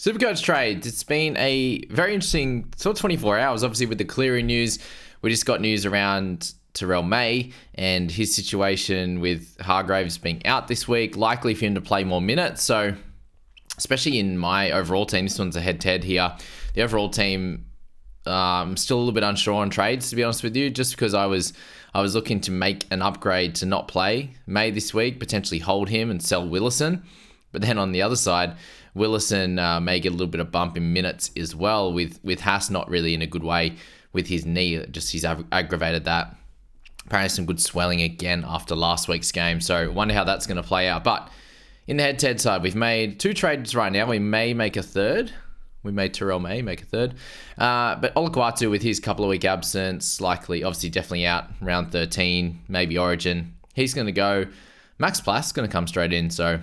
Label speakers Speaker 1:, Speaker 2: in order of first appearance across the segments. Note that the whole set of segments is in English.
Speaker 1: Supercoach trades. It's been a very interesting sort of 24 hours, obviously, with the Cleary news. We just got news around Terrell May and his situation with Hargraves being out this week, likely for him to play more minutes. So, especially in my overall team, this one's a head-to-head here. The overall team, I'm still a little bit unsure on trades, to be honest with you, just because I was looking to make an upgrade to not play May this week, potentially hold him and sell Willison. But then on the other side, Willison may get a little bit of bump in minutes as well, with Haas not really in a good way with his knee. Just he's aggravated that. Apparently some good swelling again after last week's game. So wonder how that's going to play out. But in the head-to-head side, we've made 2 trades right now. We may make a third. We made Terrell May make a third. But Olukwatu, with his couple of week absence, likely, obviously definitely out round 13, maybe Origin. He's going to go. Max Plass going to come straight in. So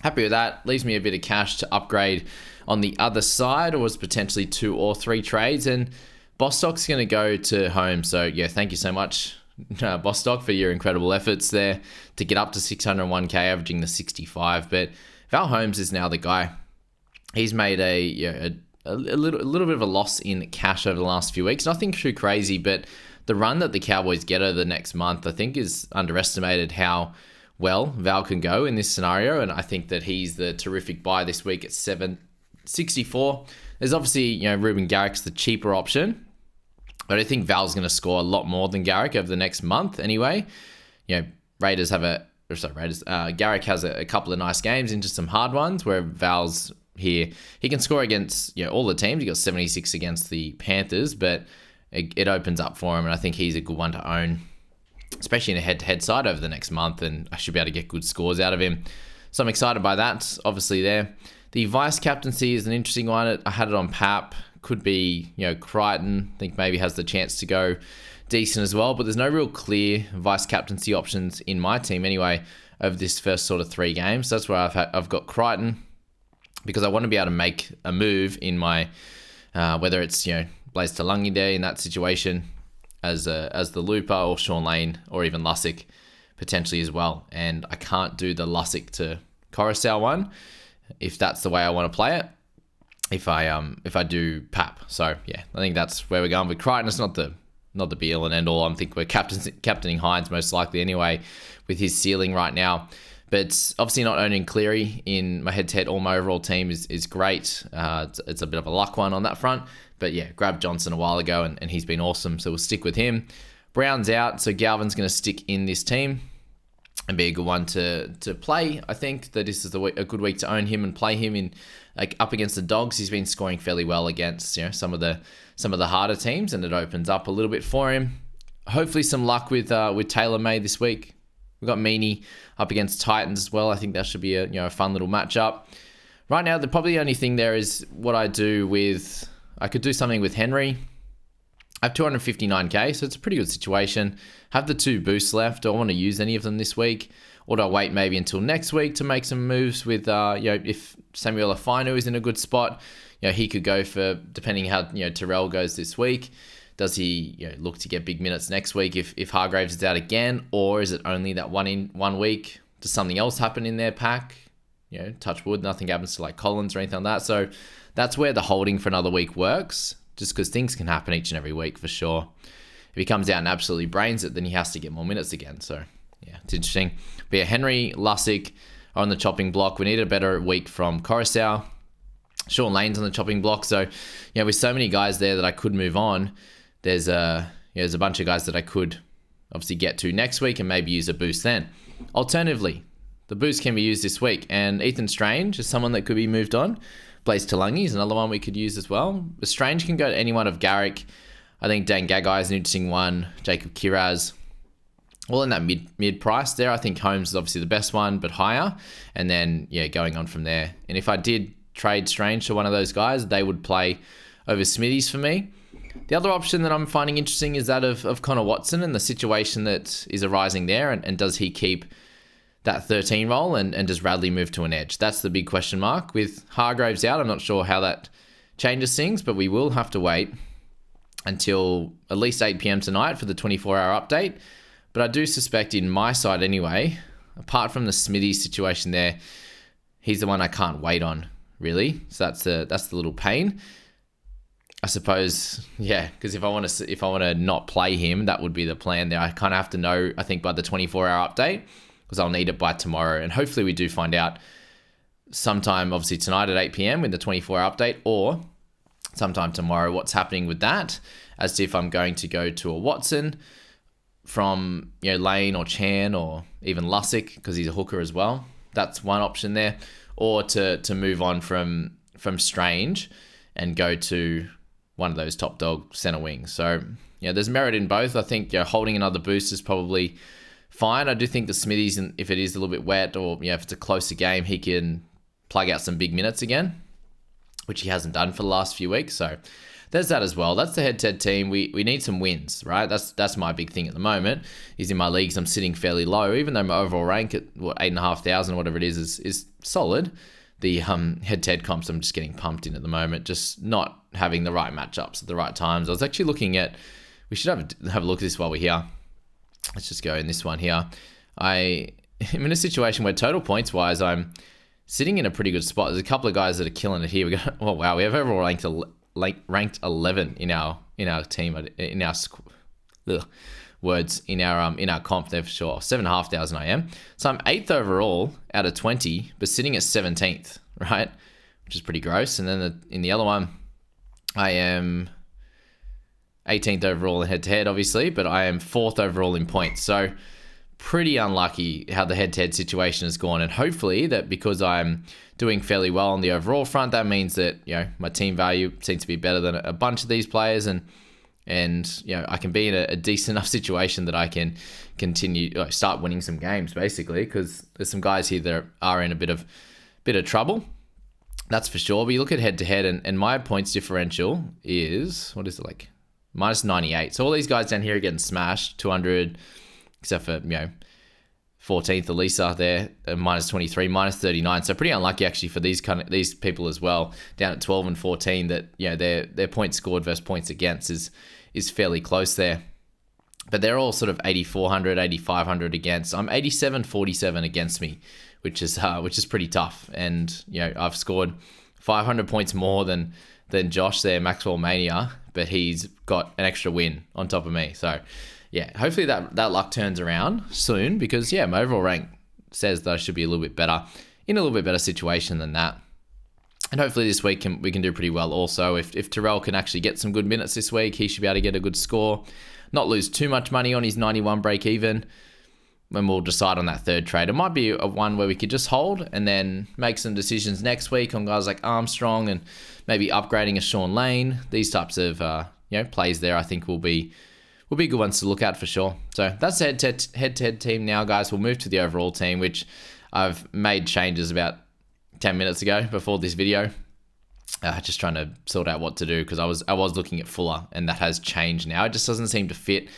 Speaker 1: happy with that. Leaves me a bit of cash to upgrade on the other side, or was potentially 2 or 3 trades. And Bostock's going to go to home. So yeah, thank you so much, Bostock, for your incredible efforts there to get up to 601k, averaging the 65. But Val Holmes is now the guy. He's made a little bit of a loss in cash over the last few weeks. Nothing too crazy, but the run that the Cowboys get over the next month, I think, is underestimated how well Val can go in this scenario. And I think that he's the terrific buy this week at 764. There's obviously, Ruben Garrick's the cheaper option, but I think Val's going to score a lot more than Garrick over the next month anyway. Garrick has a couple of nice games into some hard ones, where Val's here. He can score against all the teams. He got 76 against the Panthers, but it opens up for him, and I think he's a good one to own, especially in a head-to-head side over the next month, and I should be able to get good scores out of him. So I'm excited by that, obviously there. The vice captaincy is an interesting one. I had it on Pap. Could be, Crichton. I think maybe has the chance to go decent as well, but there's no real clear vice captaincy options in my team anyway over this first sort of 3 games. So that's where I've got Crichton, because I want to be able to make a move in my, whether it's, Blaise Talungi there in that situation as the looper, or Sean Lane, or even Lussick potentially as well. And I can't do the Lussick to Coruscant one if that's the way I want to play it, if I do Pap. So yeah, I think that's where we're going with Crichton. It's not the be all and end all. I think we're captaining Hines most likely anyway, with his ceiling right now. But obviously not owning Cleary in my head-to-head or my overall team is great. It's a bit of a luck one on that front. But yeah, grabbed Johnson a while ago, and he's been awesome, so we'll stick with him. Brown's out, so Galvin's going to stick in this team and be a good one to play. I think that this is a good week to own him and play him in up against the Dogs. He's been scoring fairly well against some of the harder teams, and it opens up a little bit for him. Hopefully some luck with Taylor May this week. We've got Meaney up against Titans as well. I think that should be a fun little matchup. Right now, the probably only thing there is what I do with. I could do something with Henry. I have 259k, so it's a pretty good situation. Have the 2 boosts left. Do I want to use any of them this week, or do I wait maybe until next week to make some moves with if Samuel Afinu is in a good spot, he could go for, depending how Terrell goes this week. Does he look to get big minutes next week if Hargraves is out again, or is it only that 1 week? Does something else happen in their pack? Touch wood, nothing happens to like Collins or anything like that. So that's where the holding for another week works, just because things can happen each and every week for sure. If he comes out and absolutely brains it, then he has to get more minutes again. So yeah, it's interesting. But yeah, Henry, Lussick are on the chopping block. We need a better week from Coruscant. Sean Lane's on the chopping block. So with so many guys there that I could move on, there's a bunch of guys that I could obviously get to next week and maybe use a boost then. Alternatively, the boost can be used this week, and Ethan Strange is someone that could be moved on. Blaise Talungi is another one we could use as well. Strange can go to any one of Garrick. I think Dan Gagai is an interesting one. Jacob Kiraz, all in that mid price there. I think Holmes is obviously the best one, but higher. And then going on from there. And if I did trade Strange to one of those guys, they would play over Smithies for me. The other option that I'm finding interesting is that of Connor Watson and the situation that is arising there, and does he keep that 13 role, and does Radley move to an edge? That's the big question mark. With Hargraves out, I'm not sure how that changes things, but we will have to wait until at least 8 p.m. tonight for the 24-hour update. But I do suspect in my side anyway, apart from the Smithy situation there, he's the one I can't wait on. really. So that's the little pain. I suppose, yeah, because if I want to not play him, that would be the plan there. I kind of have to know, I think, by the 24-hour update, because I'll need it by tomorrow. And hopefully we do find out sometime, obviously tonight at 8 p.m. with the 24-hour update, or sometime tomorrow what's happening with that, as to if I'm going to go to a Watson from Lane or Chan or even Lussick, because he's a hooker as well. That's one option there. Or to move on from Strange and go to one of those top dog center wings. So there's merit in both. I think holding another boost is probably fine. I do think the Smithies, if it is a little bit wet, or if it's a closer game, he can plug out some big minutes again, which he hasn't done for the last few weeks. So there's that as well. That's the head-to-head team. We need some wins, right? That's my big thing at the moment. Is in my leagues, I'm sitting fairly low, even though my overall rank at 8,500, whatever it is solid. The head-to-head comps, I'm just getting pumped in at the moment, just not having the right matchups at the right times. I was actually looking at, we should have a look at this while we're here. Let's just go in this one here. I am in a situation where total points-wise, I'm sitting in a pretty good spot. There's a couple of guys that are killing it here. We got, oh wow, we have overall ranked 11 in our team, in our in our comp there for sure. 7,500 I am. So I'm 8th overall out of 20, but sitting at 17th, right? Which is pretty gross. And then in the other one, I am 18th overall in head-to-head, obviously, but I am 4th overall in points. So pretty unlucky how the head-to-head situation has gone. And hopefully that, because I'm doing fairly well on the overall front, that means that my team value seems to be better than a bunch of these players, and I can be in a decent enough situation that I can continue, start winning some games, basically, because there's some guys here that are in a bit of trouble. That's for sure. But you look at head-to-head, and my points differential is, what is it, like minus 98. So all these guys down here are getting smashed, 200, except for 14th Elisa there, minus 23, minus 39. So pretty unlucky actually for these people as well, down at 12 and 14, that their points scored versus points against is fairly close there. But they're all sort of 8,400, 8,500 against. I'm 87-47 against me, which is pretty tough. And I've scored 500 points more than Josh there, Maxwell Mania, but he's got an extra win on top of me. So yeah, hopefully that luck turns around soon, because my overall rank says that I should be a little bit better, in a little bit better situation than that. And hopefully this week we can do pretty well also. If Terrell can actually get some good minutes this week, he should be able to get a good score, not lose too much money on his 91 break even, when we'll decide on that third trade. It might be a one where we could just hold and then make some decisions next week on guys like Armstrong and maybe upgrading a Sean Lane. These types of plays there I think will be good ones to look at for sure. So that's the head-to-head team now, guys. We'll move to the overall team, which I've made changes about 10 minutes ago before this video. Just trying to sort out what to do, because I was looking at Fuller, and that has changed now. It just doesn't seem to fit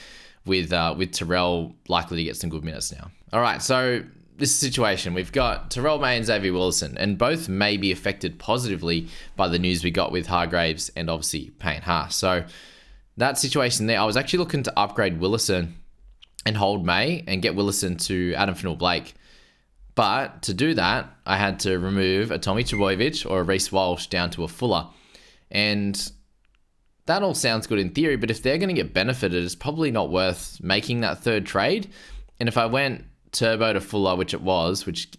Speaker 1: with Terrell likely to get some good minutes now. All right, so this is the situation. We've got Terrell May and Xavier Willison, and both may be affected positively by the news we got with Hargreaves and obviously Payne Haas. So that situation there, I was actually looking to upgrade Willison and hold May and get Willison to Adam Finnell-Blake. But to do that, I had to remove a Tommy Trbojevic or a Reece Walsh down to a Fuller. And that all sounds good in theory, but if they're going to get benefited, it's probably not worth making that third trade. And if I went Turbo to Fuller, which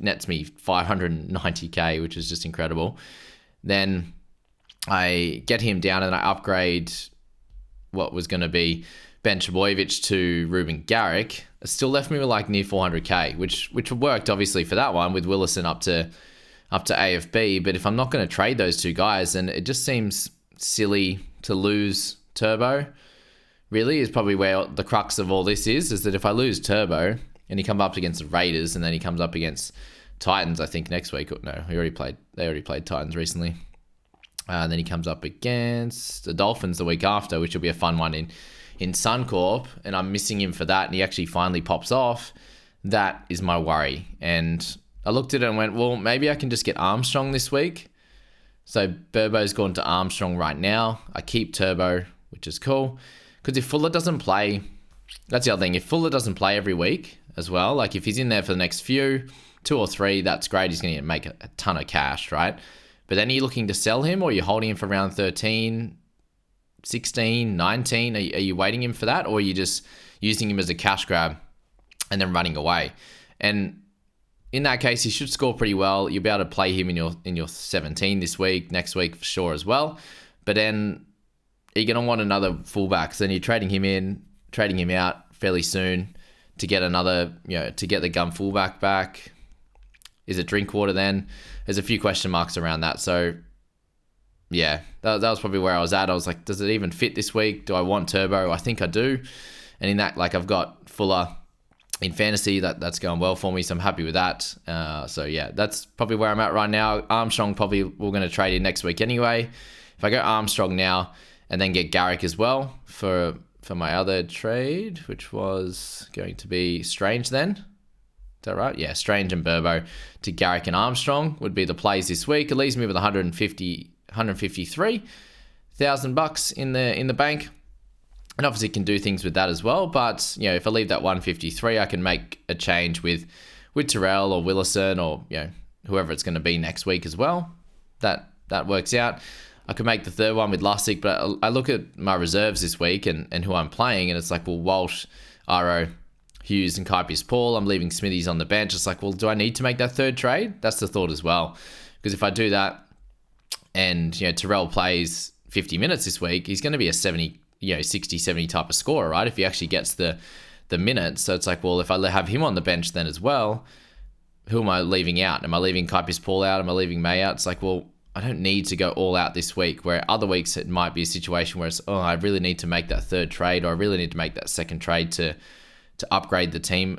Speaker 1: nets me 590k, which is just incredible, then I get him down and I upgrade what was going to be Ben Trbojevic to Ruben Garrick. It still left me with like near 400k, which worked obviously for that one with Willison up to AFB. But if I'm not going to trade those two guys, then it just seems silly to lose Turbo. Really is probably where the crux of all this is that if I lose Turbo and he comes up against the Raiders and then he comes up against Titans, I think next week. No, they already played Titans recently. And then he comes up against the Dolphins the week after, which will be a fun one in Suncorp, and I'm missing him for that, and he actually finally pops off. That is my worry. And I looked at it and went, well, maybe I can just get Armstrong this week. So Burbo's gone to Armstrong right now. I keep Turbo, which is cool. Because if Fuller doesn't play, that's the other thing. If Fuller doesn't play every week as well, like if he's in there for the next 2 or 3, that's great. He's going to make a ton of cash, right? But then are you looking to sell him, or are you holding him for round 13, 16, 19? Are you waiting him for that, or are you just using him as a cash grab and then running away? And in that case, he should score pretty well. You'll be able to play him in your 17 this week, next week for sure as well. But then you're going to want another fullback. So then you're trading him in, trading him out fairly soon to get another, to get the gun fullback back. Is it Drinkwater then? There's a few question marks around that. So yeah, that was probably where I was at. I was like, does it even fit this week? Do I want Turbo? I think I do. And in that, like, I've got Fuller in fantasy. That's going well for me, so I'm happy with that. So yeah, that's probably where I'm at right now. Armstrong probably we're going to trade in next week anyway. If I go Armstrong now and then get Garrick as well for my other trade, which was going to be Strange then. Is that right? Yeah, Strange and Burbo to Garrick and Armstrong would be the plays this week. It leaves me with $153,000 in the bank. And obviously can do things with that as well. But, if I leave that 153, I can make a change with Terrell or Willison or, whoever it's going to be next week as well. That works out. I could make the third one with Lussick, but I look at my reserves this week and who I'm playing, and it's like, well, Walsh, Aro, Hughes, and Kaipius Paul. I'm leaving Smithies on the bench. It's like, well, do I need to make that third trade? That's the thought as well. Because if I do that and, Terrell plays 50 minutes this week, he's going to be a 60, 70 type of scorer, right? If he actually gets the minutes. So it's like, well, if I have him on the bench then as well, who am I leaving out? Am I leaving Kaipius Paul out? Am I leaving May out? It's like, well, I don't need to go all out this week, where other weeks it might be a situation where it's, I really need to make that third trade, or I really need to make that second trade to upgrade the team,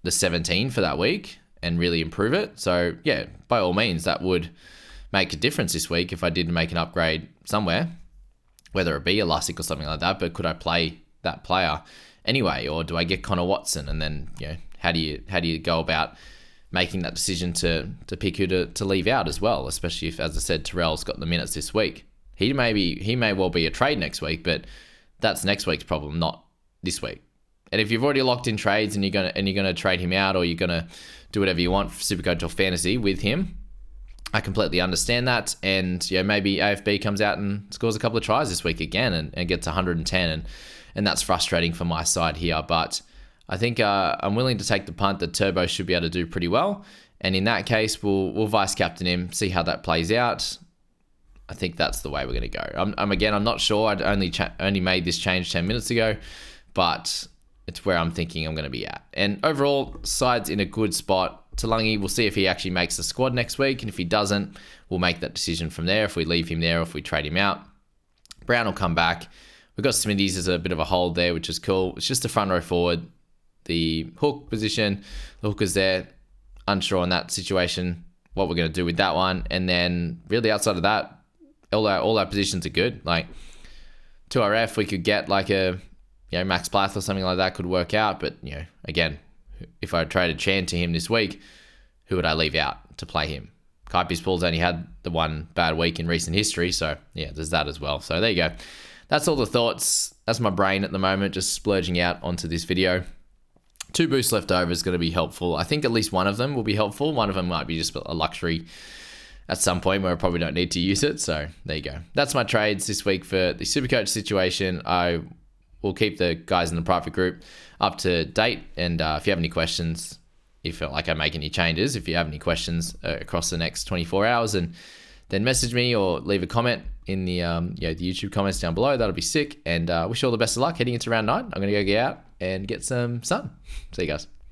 Speaker 1: the 17 for that week and really improve it. So yeah, by all means, that would make a difference this week if I did make an upgrade somewhere, whether it be a Lussick or something like that. But could I play that player anyway, or do I get Connor Watson? And then, how do you go about making that decision to pick who to leave out as well, especially if, as I said, Terrell's got the minutes this week. He may well be a trade next week, but that's next week's problem, not this week. And if you've already locked in trades and you're gonna trade him out, or you're gonna do whatever you want for Supercoach or fantasy with him, I completely understand that. And maybe AFB comes out and scores a couple of tries this week again and gets 110, and that's frustrating for my side here. But I think I'm willing to take the punt that Turbo should be able to do pretty well. And in that case, we'll vice captain him, see how that plays out. I think that's the way we're going to go. I'm not sure. I'd only made this change 10 minutes ago, but it's where I'm thinking I'm going to be at. And overall, side's in a good spot. Talangi, we'll see if he actually makes the squad next week. And if he doesn't, we'll make that decision from there, if we leave him there or if we trade him out. Brown will come back. We've got Smithies as a bit of a hold there, which is cool. It's just a front row forward. The hook position, the hooker's there, unsure on that situation, what we're going to do with that one. And then really outside of that, all our positions are good. Like 2RF, we could get like a Max Plath or something like that could work out. But again, if I traded Chan to him this week, who would I leave out to play him? Kaipius Paul's only had the one bad week in recent history, so yeah, there's that as well. So there you go. That's all the thoughts. That's my brain at the moment, just splurging out onto this video. 2 boosts left over is going to be helpful. I think at least one of them will be helpful. One of them might be just a luxury at some point where I probably don't need to use it. So there you go. That's my trades this week for the Supercoach situation. I will keep the guys in the private group up to date. And if you have any questions, if you feel like I make any changes, if you have any questions across the next 24 hours, and then message me or leave a comment in the the YouTube comments down below. That'll be sick. And wish you all the best of luck heading into round 9. I'm going to go get out and get some sun. See you guys.